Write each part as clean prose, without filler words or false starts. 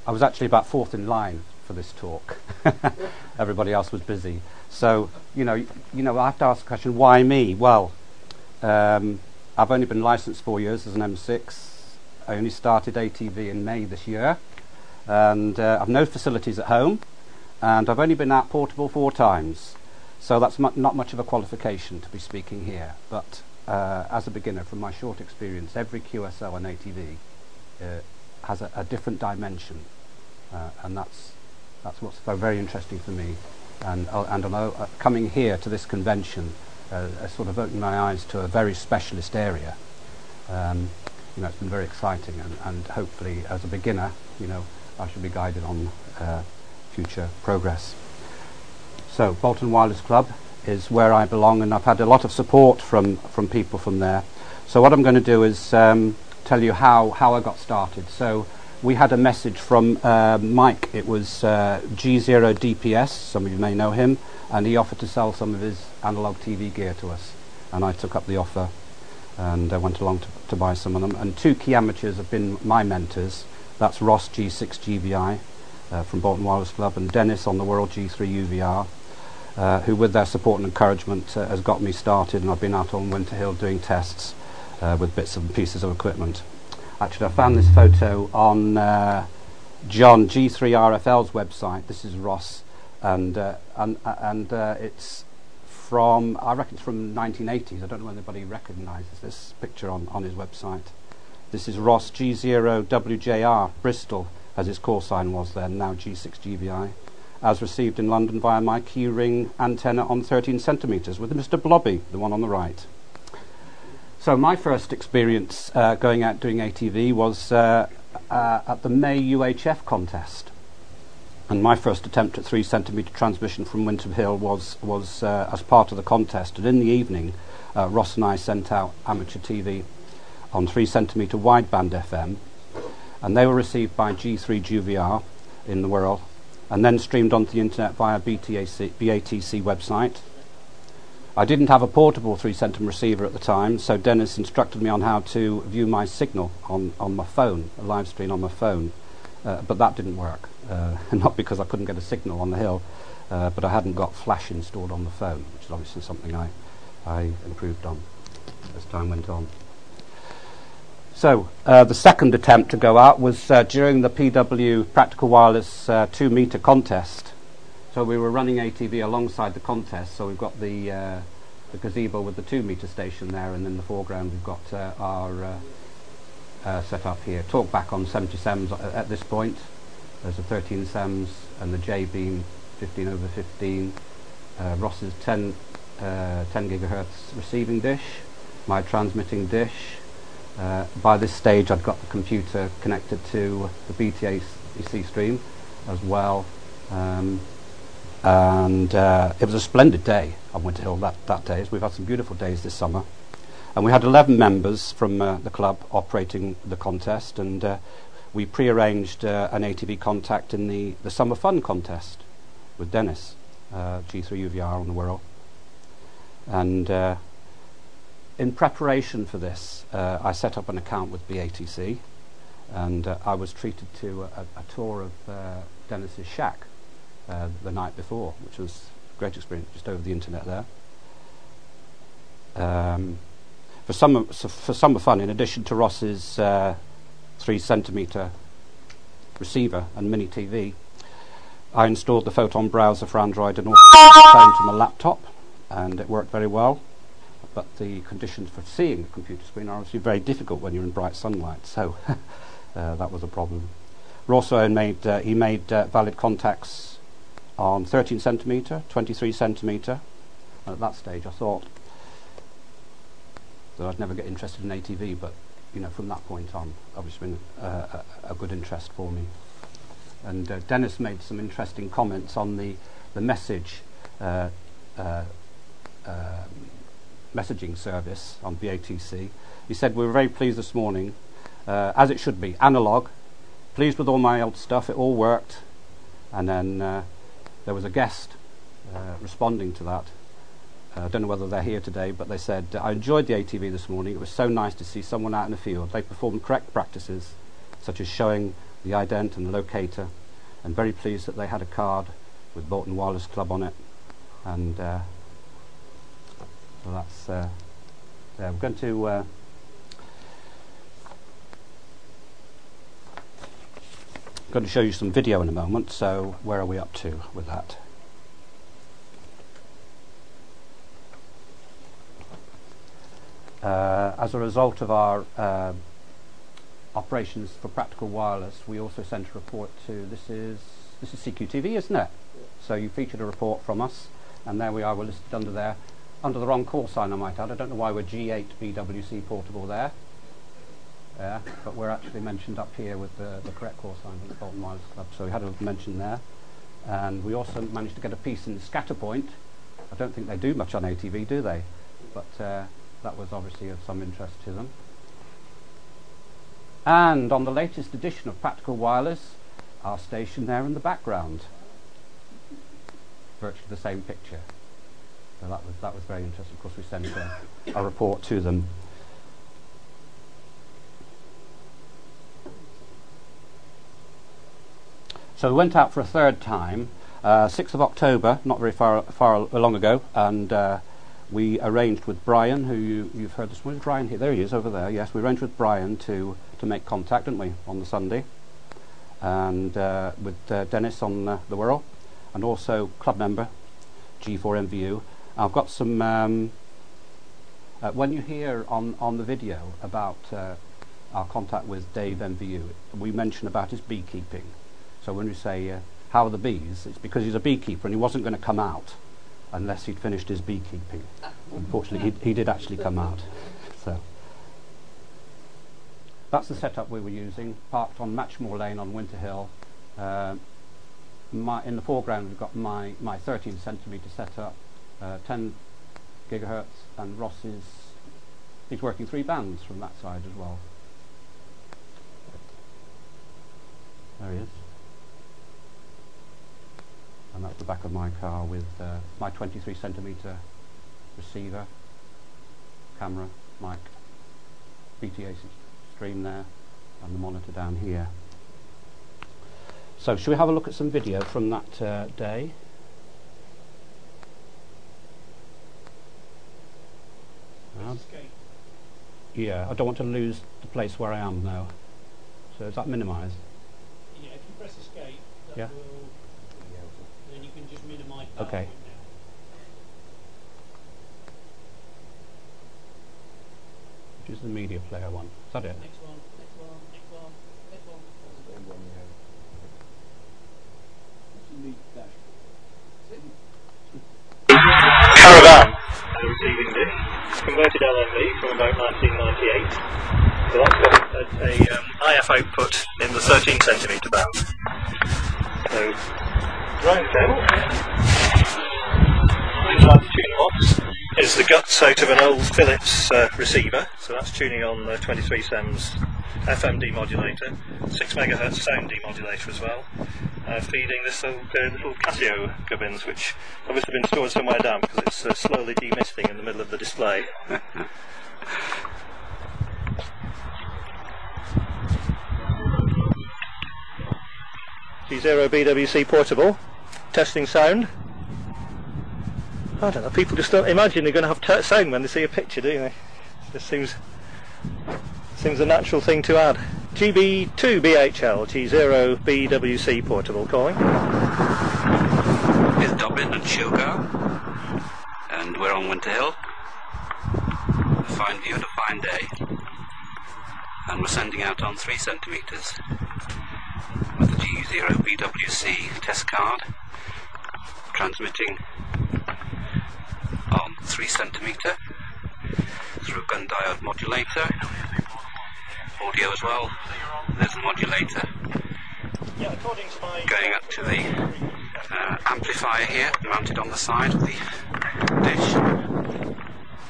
I was actually about fourth in line for this talk. Everybody else was busy. So, I have to ask the question, why me? Well, I've only been licensed 4 years as an M6. I only started ATV in May this year, and I've no facilities at home, and I've only been out portable 4 times. So that's not much of a qualification to be speaking here. But as a beginner, from my short experience, every QSO on ATV has a different dimension, and that's what's very interesting for me. And coming here to this convention sort of opened my eyes to a very specialist area. It's been very exciting, and hopefully, as a beginner, I should be guided on future progress. So, Bolton Wireless Club is where I belong, and I've had a lot of support from people from there. So what I'm going to do is tell you how I got started. So we had a message from Mike. It was G0DPS, some of you may know him, and he offered to sell some of his analog TV gear to us, and I took up the offer and went along to buy some of them. And 2 key amateurs have been my mentors. That's Ross G6GVI from Bolton Wireless Club, and Dennis on the World G3 UVR, who with their support and encouragement has got me started, and I've been out on Winter Hill doing tests with bits and pieces of equipment. Actually, I found this photo on John G3RFL's website. This is Ross, and it's from, I reckon it's from 1980s. I don't know if anybody recognises this picture on his website. This is Ross G0WJR Bristol, as his call sign was then, now G6GVI, as received in London via my key ring antenna on 13 centimetres with Mr. Blobby, the one on the right. So my first experience going out doing ATV was at the May UHF contest. And my first attempt at 3 centimetre transmission from Winter Hill was as part of the contest. And in the evening, Ross and I sent out amateur TV on 3 centimetre wideband FM, and they were received by G3 GVR in the world, and then streamed onto the internet via BATC website. I didn't have a portable 3 centimetre receiver at the time, so Dennis instructed me on how to view my signal on my phone, a live stream on my phone, but that didn't work. Not because I couldn't get a signal on the hill, but I hadn't got flash installed on the phone, which is obviously something I improved on as time went on. So the second attempt to go out was during the PW Practical Wireless 2 metre contest. So we were running ATV alongside the contest, so we've got the gazebo with the 2 metre station there, and in the foreground we've got our set up here. Talk back on 77s at this point. There's a 13 SEMS and the J-beam 15/15, Ross's 10 gigahertz receiving dish, my transmitting dish. By this stage I'd got the computer connected to the BATC stream as well, and it was a splendid day on Winter Hill that day, as we've had some beautiful days this summer. And we had 11 members from the club operating the contest, and we pre-arranged an ATV contact in the Summer Fun contest with Dennis, G3 UVR on the Wirral. And in preparation for this, I set up an account with BATC, and I was treated to a tour of Dennis's shack the night before, which was a great experience, just over the internet there. For Summer Fun, in addition to Ross's 3 centimetre receiver and mini TV, I installed the Photon browser for Android and also the phone to my laptop, and it worked very well. But the conditions for seeing the computer screen are obviously very difficult when you're in bright sunlight, so that was a problem. Ross made valid contacts on 13 centimetre, 23 centimetre. At that stage I thought that I'd never get interested in ATV, but from that point on, obviously been a good interest for me. And Dennis made some interesting comments on the message messaging service on BATC. He said, "We were very pleased this morning, as it should be, analog, pleased with all my old stuff, it all worked." And then there was a guest responding to that. I don't know whether they're here today, but they said, "I enjoyed the ATV this morning. It was so nice to see someone out in the field. They performed correct practices, such as showing the ident and the locator, and very pleased that they had a card with Bolton Wireless Club on it. And so that's yeah, we're going to show you some video in a moment. So where are we up to with that? As a result of our operations for Practical Wireless, we also sent a report to, this is CQTV, isn't it? So you featured a report from us, and there we are, we're listed under there, under the wrong call sign, I might add. I don't know why we're G8 BWC portable there. Yeah, but we're actually mentioned up here with the correct call sign of the Bolton Wireless Club, so we had a mention there. And we also managed to get a piece in Scatterpoint. I don't think they do much on ATV, do they? But that was obviously of some interest to them. And on the latest edition of Practical Wireless, our station there in the background. Virtually the same picture. So that was very interesting. Of course, we sent a report to them. So we went out for a third time, 6th of October, not very far long ago, and we arranged with Brian, who you've heard this morning. Brian here, there he is over there. Yes, we arranged with Brian to make contact, didn't we, on the Sunday, and with Dennis on the Wirral, and also club member G4MVU. I've got some. When you hear on the video about our contact with Dave MVU, we mention about his beekeeping. So when we say how are the bees, it's because he's a beekeeper and he wasn't going to come out unless he'd finished his beekeeping. Unfortunately, he did actually come out. So that's the setup we were using, parked on Matchmore Lane on Winter Hill. In the foreground we've got my 13 centimetre setup, 10 gigahertz, and Ross he's working 3 bands from that side as well. There he is. And that's the back of my car with my 23 centimetre receiver, camera, mic, BTA stream there, and the monitor down here. So, shall we have a look at some video from that day? Yeah, I don't want to lose the place where I am now. So is that minimised? Yeah, if you press escape, that yeah. will, then you can just minimise that. Okay. Which is the media player one? Is that it? Next one, next one, next one, next one. That's the big one, yeah. Caravan receiving this converted LNB from about 1998. So that's got a IF output in the 13 centimetre band. So right then, this tune box is the guts out of an old Philips receiver. So that's tuning on 23 SEMS FM demodulator, 6 MHz sound demodulator as well. Feeding this little Casio gubbins, which obviously been stored somewhere damp because it's slowly demisting in the middle of the display. G0 BWC portable, testing sound. I don't know, people just don't imagine they're going to have sound when they see a picture, do they? This seems a natural thing to add. GB2 BHL, G0 BWC portable calling. Here's Dobbin and Sugar, and we're on Winter Hill. A fine view and a fine day. And we're sending out on 3 centimetres with the G0 BWC test card, transmitting on 3 centimetre through a gun diode modulator. Audio as well. There's a modulator going up to the amplifier here, mounted on the side of the dish,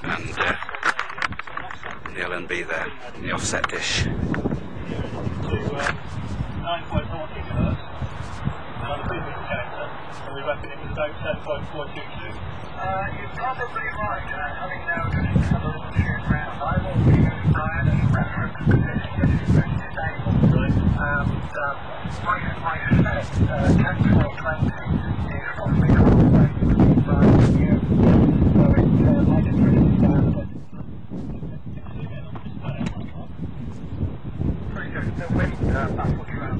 and the LNB there, the offset dish. 9.4 gigahertz, and on the business character, and we reckon it was about 10.422. You're probably right, having now just had a little shoot round. I will be with Brian and reference to this disabled. My CAT13 is possibly halfway by you, so it might have driven down, but pretty good. The wind baffled you out.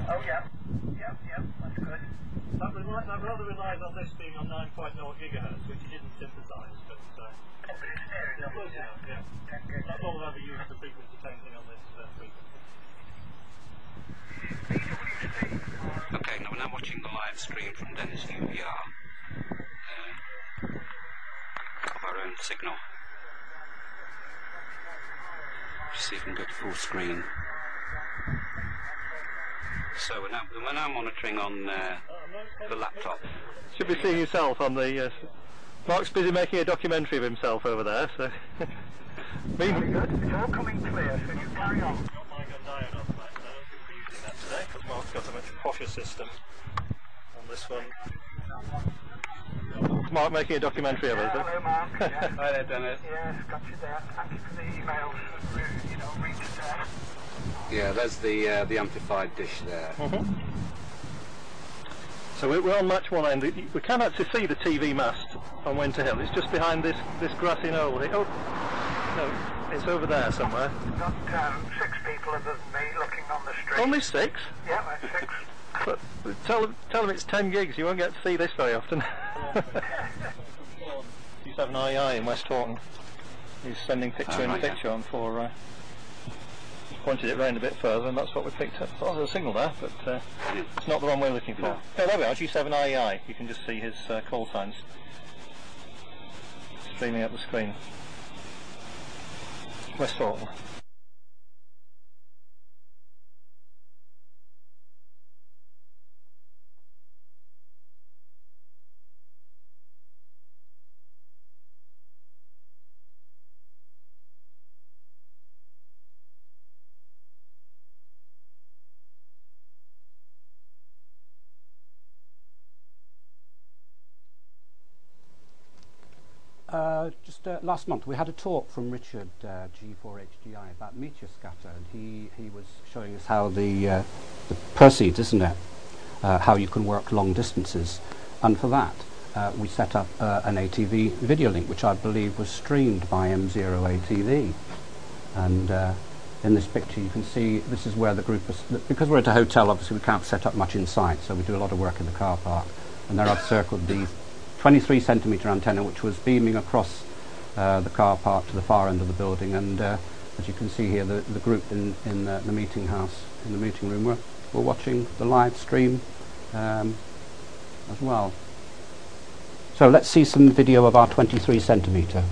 Oh yeah, that's good. That rather relies on this being on 9.0 gigahertz, which you didn't synthesise, but that's all I've ever used the frequency changing on this frequency. Okay, now we're now watching the live stream from Dennis UVR of our own signal. Just see if we can go to full screen. So we're now monitoring on the laptop. Should be seeing yourself on the. Mark's busy making a documentary of himself over there, so. Very good. It's all coming clear, so you carry on. Got my diode off, mate. I don't think we're using that today because Mark's got a much posher system on this one. Mark making a documentary of us. Hello, Mark. Yeah. Hi there, Dennis. Yes, got you there. Thank you for the emails that reached there. Yeah, there's the amplified dish there. Mm-hmm. So we're on match one end. We can actually see the TV mast on Winter Hill. It's just behind this grassy knoll. Oh, no, it's over there somewhere. Got 6 people other than me looking on the street. Only 6? Yeah, that's 6. But tell them it's 10 gigs. You won't get to see this very often. He's having an II in West Horton. He's sending picture in picture on for. Pointed it round a bit further, and that's what we picked up. Oh, there's a signal there, but it's not the one we're looking for. No. Oh, there we are, G7IEI. You can just see his call signs streaming up the screen. West Horton. Just last month we had a talk from Richard G4HGI about meteor scatter, and he was showing us how the proceeds, isn't it? How you can work long distances, and for that we set up an ATV video link, which I believe was streamed by M0 ATV. And in this picture you can see this is where the group is, because we're at a hotel obviously we can't set up much inside, so we do a lot of work in the car park, and there I've circled the 23 centimetre antenna which was beaming across the car park to the far end of the building, and as you can see here the group in the meeting house, in the meeting room, were watching the live stream as well. So let's see some video of our 23 centimetre.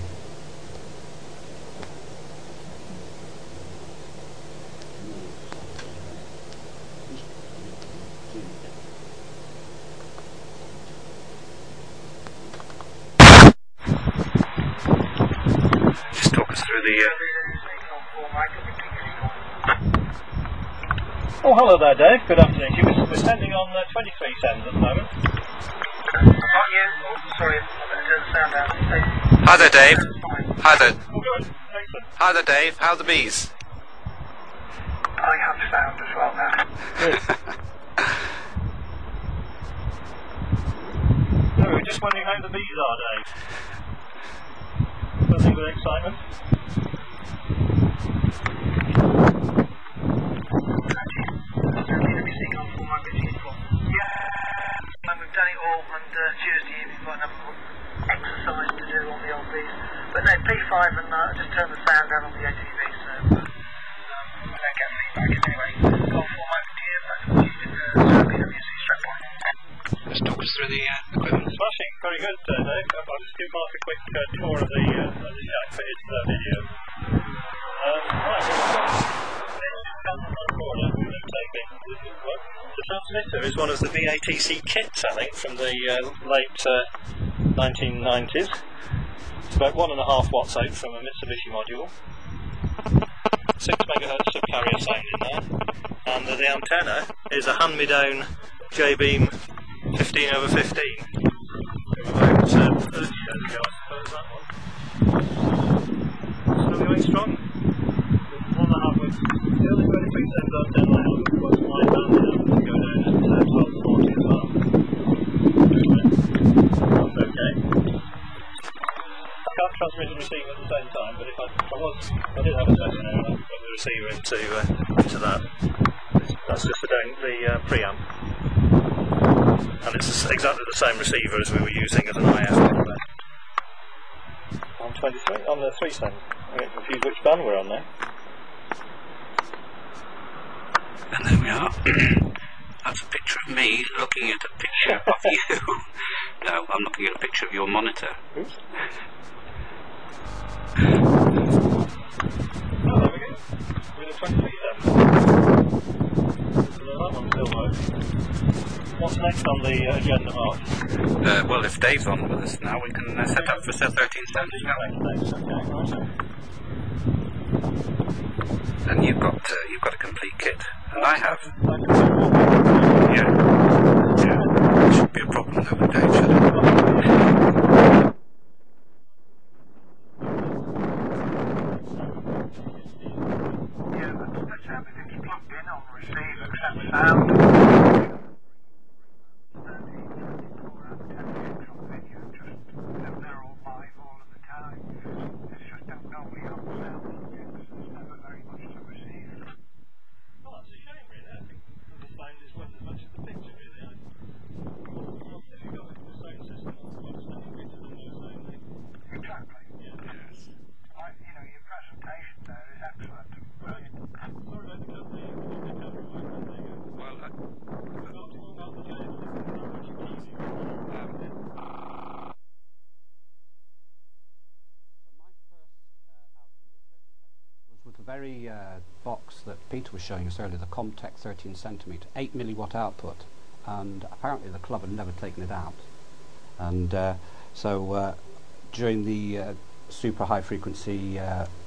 Oh, hello there, Dave. Good afternoon to you. We're sending on 23 sems at the moment. Not you. Oh, sorry. I better turn the sound down. Hi there, Dave. Hi there. Oh, good. Excellent. Hi there, Dave. How are the bees? I have sound as well now. Good. So we're just wondering how the bees are, Dave. Buzzing with excitement. We've done it all, and Tuesday evening we've got enough exercise to do on the old bees. But no, P5, and I just turn the sound down on the ATV, so I don't get feedback anyway. Got a full computer, that's what you did BWC strap on. Just talk us through the equipment. Smashing, very good, Dave. I'll just give Mark a quick tour of the jack for his video. Right, the transmitter is one of the BATC kits, I think, from the late 1990s. It's about 1.5 watts out from a Mitsubishi module. 6 megahertz of carrier sound in there. And the antenna is a hand-me-down J-beam 15/15. From about 30 years ago, I suppose, that one. Still going strong. The other 23 sems I've done now was line down to go down at 1240 as well. That's okay. I can't transmit and receive at the same time, but if I did have a session and I put the receiver into that. That's just the preamp. And it's exactly the same receiver as we were using as an IF on 23, on the 3 send. I get confused which band we're on now. And there we are. That's a picture of me looking at a picture of you. No, I'm looking at a picture of your monitor. Oops. Oh, there we go. With a 23 send. So that one still works. What's next on the agenda, Mark? Well, if Dave's on with us now, we can set up for 13 stems. And you've got a complete kit, and I have. Yeah. It shouldn't be a problem though with Dave, should it? Yeah, that's everything's plugged in on the receiver except sound. They're all live all of the time. It's just don't normally have the sound plugins. There's never very much to receive. Well, that's a shame, really. I think the sound is worth as much as the picture, really. If you've got the same system, what's the picture than those only? Exactly. Yes. Your presentation there is excellent. Brilliant. Sorry about the company. Well, with the very box that Peter was showing us earlier, the Comtech 13 centimetre, 8 milliwatt output, and apparently the club had never taken it out. And so during the super high frequency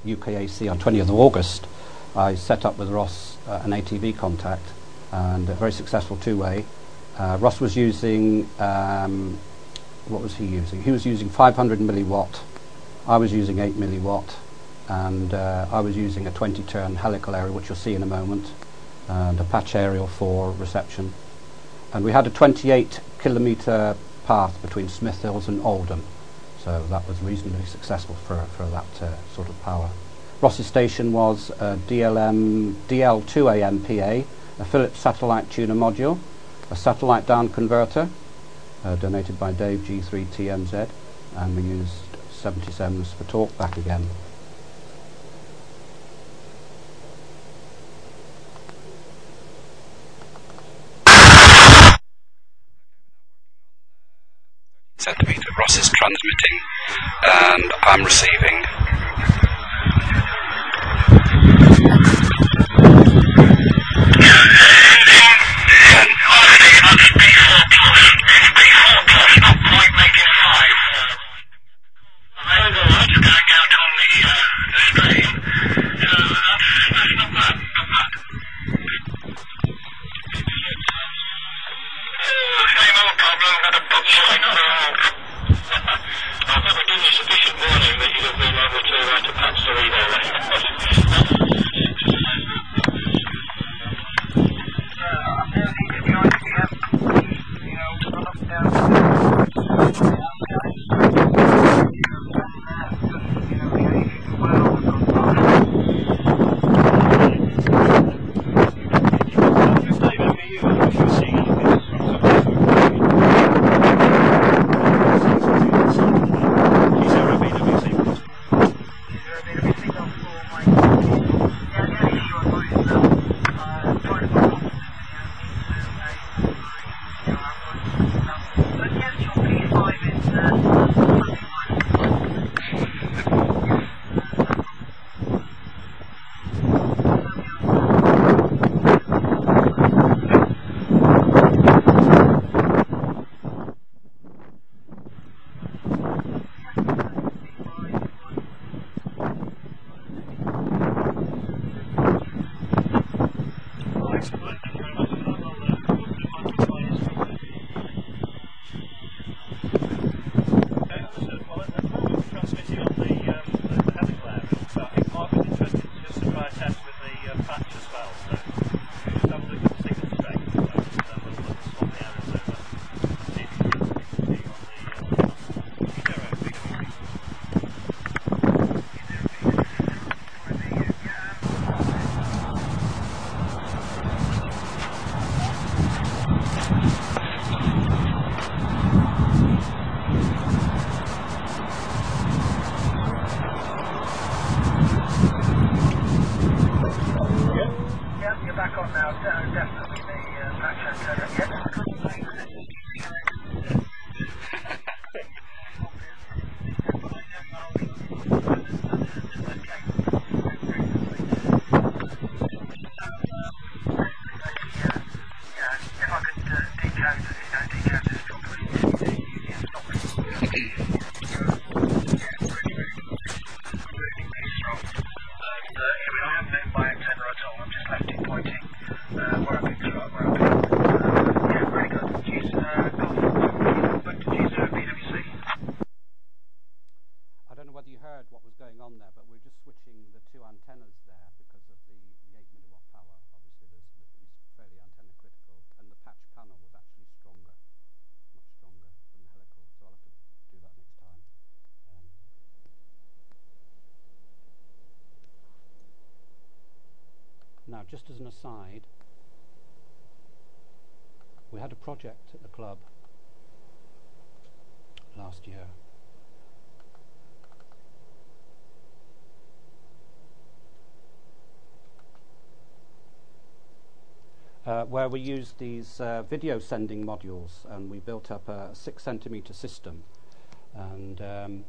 UKAC on 20th of August, I set up with Ross an ATV contact, and a very successful two-way. Ross was using, what was he using? He was using 500 milliwatt, I was using 8 milliwatt, and I was using a 20-turn helical aerial, which you'll see in a moment, and a patch aerial for reception. And we had a 28-kilometre path between Smith Hills and Oldham, so that was reasonably successful for that sort of power. Ross's station was a DL2AMPA, a Philips satellite tuner module, a satellite down converter, donated by Dave G3TMZ, and we used 77s for talk back again. Centimetre. Ross is transmitting, and I'm receiving. I've never given you sufficient warning that you'd have been able to patch as well. So we just have a look at the signal spec and we'll look to swap the arrows over. See if you can see on the You're back on now, definitely the patch antenna. If I could decode this properly, I haven't moved my antenna at all, I'm just left it pointing where I picked it up, yeah, really good. Geez, back to G0 BWC. I don't know whether you heard what was going on there, but we're just switching the two antennas there because of the 8 milliwatt power. Obviously, it's fairly antenna critical, and the patch panel was actually stronger, much stronger than the helical. So I'll have to do that next time. Now, just as an aside, we had a project at the club last year. Where we used these video sending modules, and we built up a 6 centimetre system and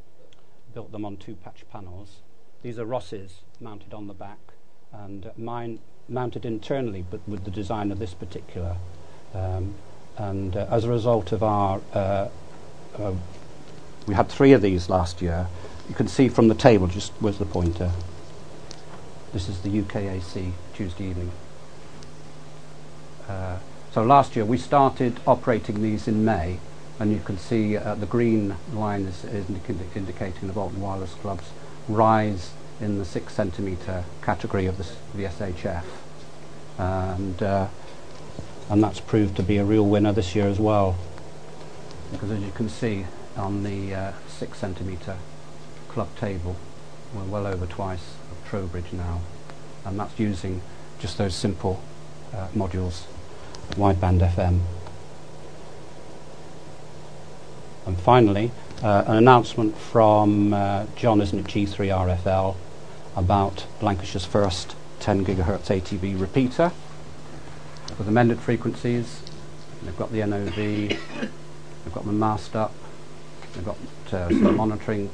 built them on 2 patch panels. These are Ross's mounted on the back, and mine mounted internally, but with the design of this particular. And as a result of our, we had 3 of these last year. You can see from the table, just where's the pointer? This is the UKAC Tuesday evening. So last year we started operating these in May, and you can see the green line is indicating the Bolton Wireless Club's rise in the 6 centimetre category of the SHF, and that's proved to be a real winner this year as well, because as you can see on the 6 centimetre club table, we're well over twice of Trowbridge now, and that's using just those simple modules, wideband FM. And finally, an announcement from John, isn't it, G3RFL, about Lancashire's first 10 gigahertz ATV repeater with amended frequencies. They've got the NOV, they've got the mast up, they've got some monitoring,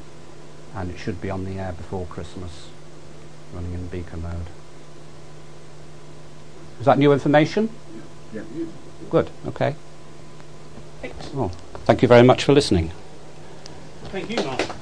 and it should be on the air before Christmas, running in beacon mode. Is that new information? Yeah. Good, okay. Oh, thank you very much for listening. Thank you, Mark.